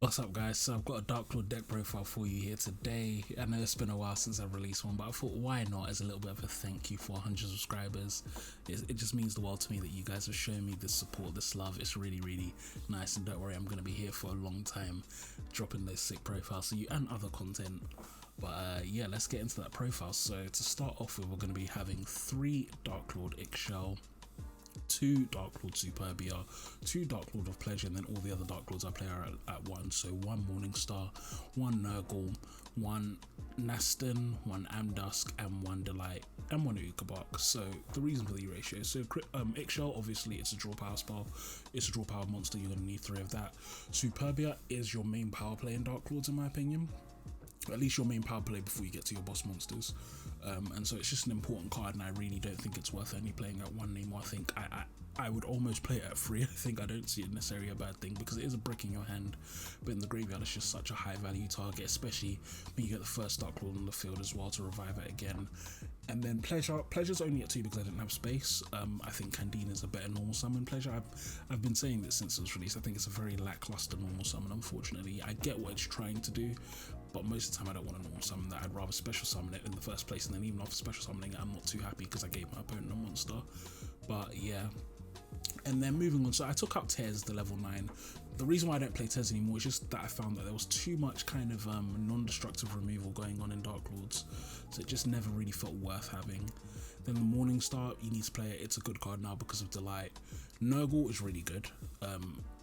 What's up, guys? So I've got a Darklord deck profile for you here today. I know it's been a while since I've released one, but I thought why not, as a little bit of a thank you for 100 subscribers. It just means the world to me that you guys have shown me this support, this love. It's really nice, and don't worry, I'm going to be here for a long time dropping those sick profiles for you and other content. But yeah, let's get into that profile. So to start off with, we're going to be having 3 Darklord Ixchel, 2 Darklord Superbia, 2 Darklord of Pleasure, and then all the other Darklords I play are at 1. So 1 Morningstar, 1 Nurgle, 1 Naston, 1 Amdusk, and 1 Delight, and 1 Ukabak. So the reason for the ratio, so Ixchel, obviously it's a draw power spell, it's a draw power monster, you're going to need 3 of that. Superbia is your main power play in Darklords in my opinion. At least your main power play before you get to your boss monsters, and so it's just an important card, and I really don't think it's worth only playing at 1 anymore. I think I would almost play it at 3. I don't see it necessarily a bad thing because it is a brick in your hand, but in the graveyard it's just such a high value target, especially when you get the first Darklord on the field as well to revive it again. And then Pleasure's only at 2 because I didn't have space. I think Candine is a better normal summon. Pleasure, I've been saying this since it was released. I think it's a very lackluster normal summon, unfortunately. I get what it's trying to do, but most of the time I don't want a normal summon that. I'd rather special summon it in the first place, and then even after special summoning it, I'm not too happy because I gave my opponent a monster. But yeah. And then moving on, so I took out Tez, the level 9. The reason why I don't play Tez anymore is just that I found that there was too much kind of non-destructive removal going on in Darklords, so it just never really felt worth having. Then the Morningstar, you need to play it. It's a good card now because of Delight. Nurgle is really good.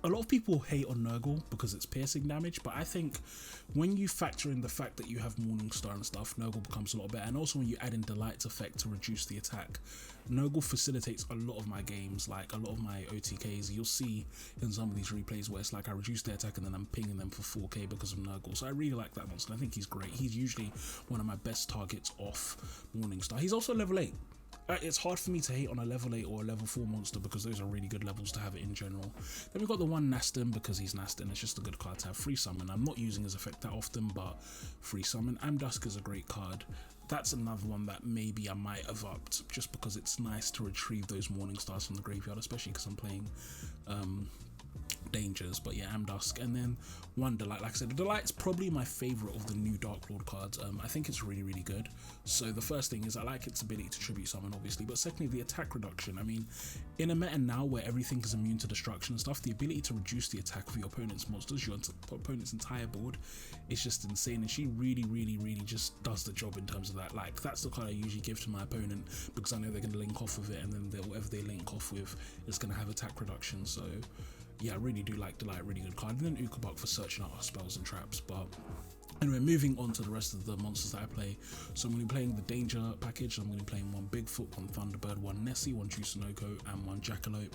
A lot of people hate on Nurgle because it's piercing damage, but I think when you factor in the fact that you have Morningstar and stuff, Nurgle becomes a lot better. And also when you add in Delight's effect to reduce the attack, Nurgle facilitates a lot of my games, like a lot of my OTKs. You'll see in some of these replays where it's like I reduce their attack and then I'm pinging them for 4k because of Nurgle. So I really like that monster. I think he's great. He's usually one of my best targets off Morningstar. He's also level 8. It's hard for me to hate on a level 8 or a level 4 monster because those are really good levels to have it in general. Then we've got the 1 Naston because he's Naston. It's just a good card to have. Free summon. I'm not using his effect that often, but free summon. Amdusk is a great card. That's another one that maybe I might have upped just because it's nice to retrieve those Morningstars from the graveyard, especially because I'm playing dangers. But yeah, Amdusk. And then 1 Delight. Like I said, the Delight's probably my favorite of the new Darklord cards. I think it's really good. So the first thing is I like its ability to tribute summon, obviously, but secondly, the attack reduction. I mean, in a meta now where everything is immune to destruction and stuff, the ability to reduce the attack of your opponent's monsters, your opponent's entire board, is just insane. And she really just does the job in terms of that. Like, that's the card I usually give to my opponent because I know they're going to link off with it, and then whatever they link off with is going to have attack reduction. So yeah, I really do like Delight, really good card. And then Ukabak for searching out our spells and traps. But anyway, moving on to the rest of the monsters that I play. So I'm going to be playing the Danger package. I'm going to be playing 1 Bigfoot, 1 Thunderbird, 1 Nessie, 1 Chusanoko, and 1 Jackalope.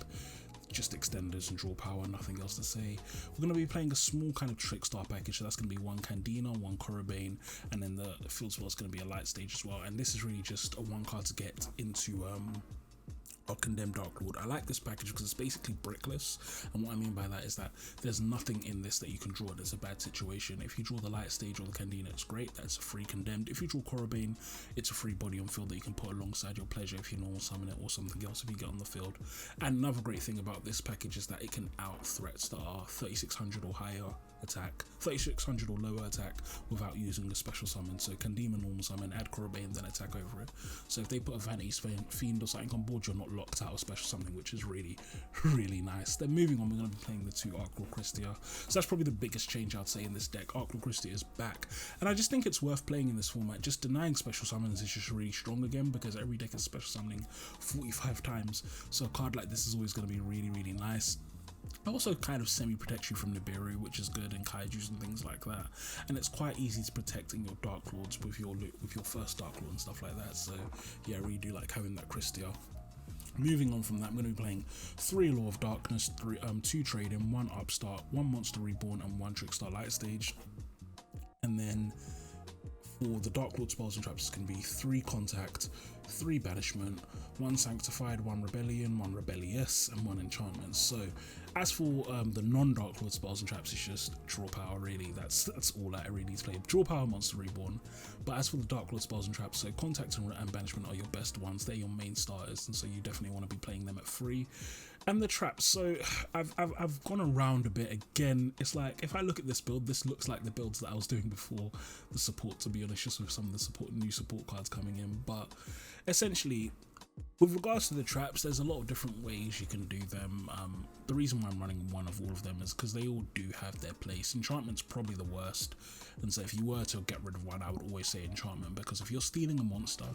Just extenders and draw power, nothing else to say. We're going to be playing a small kind of Trickstar package. So that's going to be 1 Candina, 1 Corobane, and then the field spell is going to be a light stage as well. And this is really just a 1 card to get into or Condemned Darklord. I like this package because it's basically brickless, and what I mean by that is that there's nothing in this that you can draw that's a bad situation. If you draw the light stage or the Candina, it's great, that's a free Condemned. If you draw Corobane, it's a free body on field that you can put alongside your Pleasure if you normal summon it, or something else if you get on the field. And another great thing about this package is that it can out threats that are 3600 or higher attack, 3600 or lower attack without using the special summon. So Candima normal summon, add Corobane, then attack over it. So if they put a Vanity's Fiend or something on board, you're not locked out of special summoning, which is really nice. Then moving on, we're going to be playing the 2 Darklord Christia. So that's probably the biggest change I'd say in this deck. Darklord Christia is back, and I just think it's worth playing in this format. Just denying special summons is just really strong again because every deck is special summoning 45 times. So a card like this is always going to be really nice. It also kind of semi-protects you from Nibiru, which is good, and Kaijus and things like that. And it's quite easy to protect in your Darklords with your first Darklord and stuff like that. So yeah, I really do like having that Christia. Moving on from that, I'm going to be playing 3 Law of Darkness, 2 Trading, 1 Upstart, 1 Monster Reborn, and 1 Trickstar Light Stage. And then for the Darklord spells and traps, it's going to be 3 Contact, 3 Banishment, 1 Sanctified, 1 Rebellion, 1 Rebellious, and 1 Enchantment. So as for the non-Darklord spells and traps, it's just draw power really. That's all that I really need to play. Draw power, Monster Reborn. But as for the Darklord spells and traps, so Contact and Banishment are your best ones. They're your main starters, and so you definitely want to be playing them at 3. And the traps, so I've gone around a bit again. It's like, if I look at this build, this looks like the builds that I was doing before the support, to be honest, just with some of the new support cards coming in. But essentially, with regards to the traps, there's a lot of different ways you can do them. The reason why I'm running one of all of them is because they all do have their place. Enchantment's probably the worst, and so if you were to get rid of one, I would always say enchantment, because if you're stealing a monster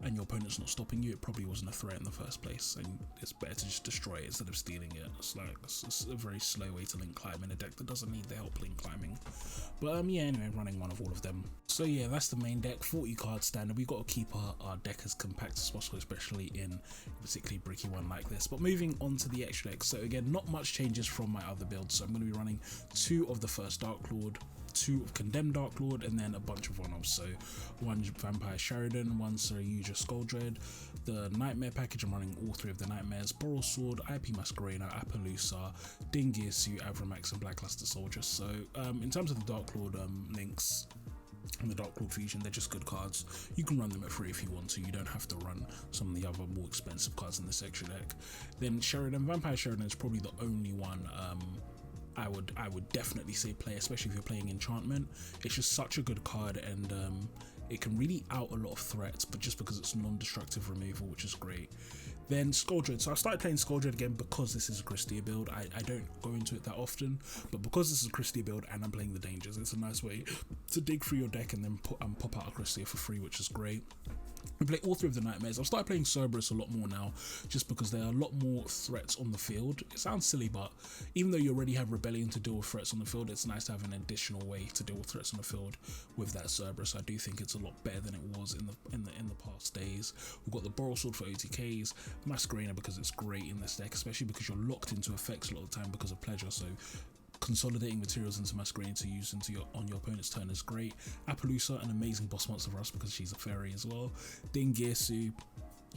and your opponent's not stopping you, it probably wasn't a threat in the first place, and it's better to just destroy it instead of stealing it. It's a very slow way to link climb in a deck that doesn't need the help link climbing. But yeah, anyway, running one of all of them. So yeah, that's the main deck, 40 card standard. We've got to keep our deck as compact as possible, especially in a particularly bricky one like this. But moving on to the extra deck, so again, not much changes from my other builds. So I'm going to be running 2 of the first Darklord, 2 of Condemned Darklord, and then a bunch of one-offs. So 1 Vampire Sheridan, 1 Saryuja Skuldred, the Nightmare package, I'm running all 3 of the Nightmares, Boral Sword, IP Masquerena, Appaloosa, Dingirsu, Avramax, and Blackluster Soldier. So in terms of the Darklord links and the Darklord Fusion, they're just good cards. You can run them at free if you want to. You don't have to run some of the other more expensive cards in this extra deck. Then Sheridan, Vampire Sheridan is probably the only one I would definitely say play, especially if you're playing enchantment. It's just such a good card, and it can really out a lot of threats, but just because it's non-destructive removal, which is great. Then Skuldred, so I started playing Skuldred again because this is a Christia build. I don't go into it that often, but because this is a Christia build and I'm playing the dangers, it's a nice way to dig through your deck and then pop out a Christia for free, which is great. We play all 3 of the Nightmares. I've started playing Cerberus a lot more now, just because there are a lot more threats on the field. It sounds silly, but even though you already have Rebellion to deal with threats on the field, it's nice to have an additional way to deal with threats on the field with that Cerberus. I do think it's a lot better than it was in the past days. We've got the Boral Sword for OTKs, Masquerena because it's great in this deck, especially because you're locked into effects a lot of the time because of Pleasure. So consolidating materials into Masquerade to use on your opponent's turn is great. Appaloosa, an amazing boss monster for us because she's a fairy as well. Dingirsu,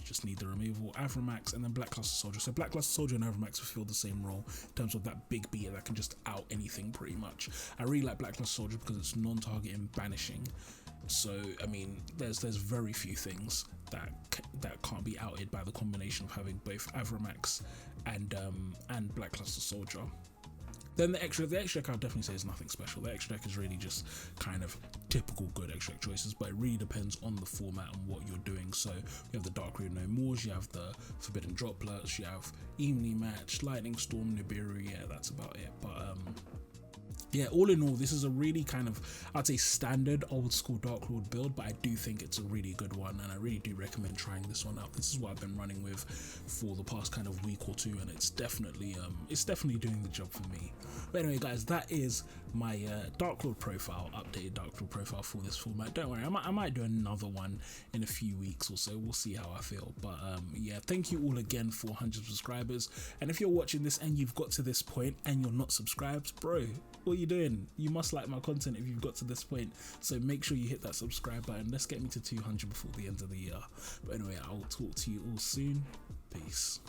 just need the removal. Avramax, and then Blackluster Soldier. So Blackluster Soldier and Avramax fulfill the same role in terms of that big beater that can just out anything pretty much. I really like Blackluster Soldier because it's non-target and banishing. So I mean, there's very few things that can't be outed by the combination of having both Avramax and Blackluster Soldier. Then the extra deck I would definitely say is nothing special. The extra deck is really just kind of typical good extra deck choices, but it really depends on the format and what you're doing. So you have the Dark Reed No Mores, you have the Forbidden Droplets, you have Evenly Match, Lightning Storm, Nibiru. Yeah, that's about it. But yeah, all in all, this is a really kind of, I'd say, standard old school Darklord build, but I do think it's a really good one, and I really do recommend trying this one out. This is what I've been running with for the past kind of week or two, and it's definitely doing the job for me. But anyway, guys, that is my Darklord profile, updated Darklord profile for this format. Don't worry, I might do another one in a few weeks or so. We'll see how I feel. But yeah, thank you all again for 100 subscribers. And if you're watching this and you've got to this point and you're not subscribed, bro, what are you doing? You must like my content if you've got to this point. So make sure you hit that subscribe button. Let's get me to 200 before the end of the year. But anyway, I'll talk to you all soon. Peace.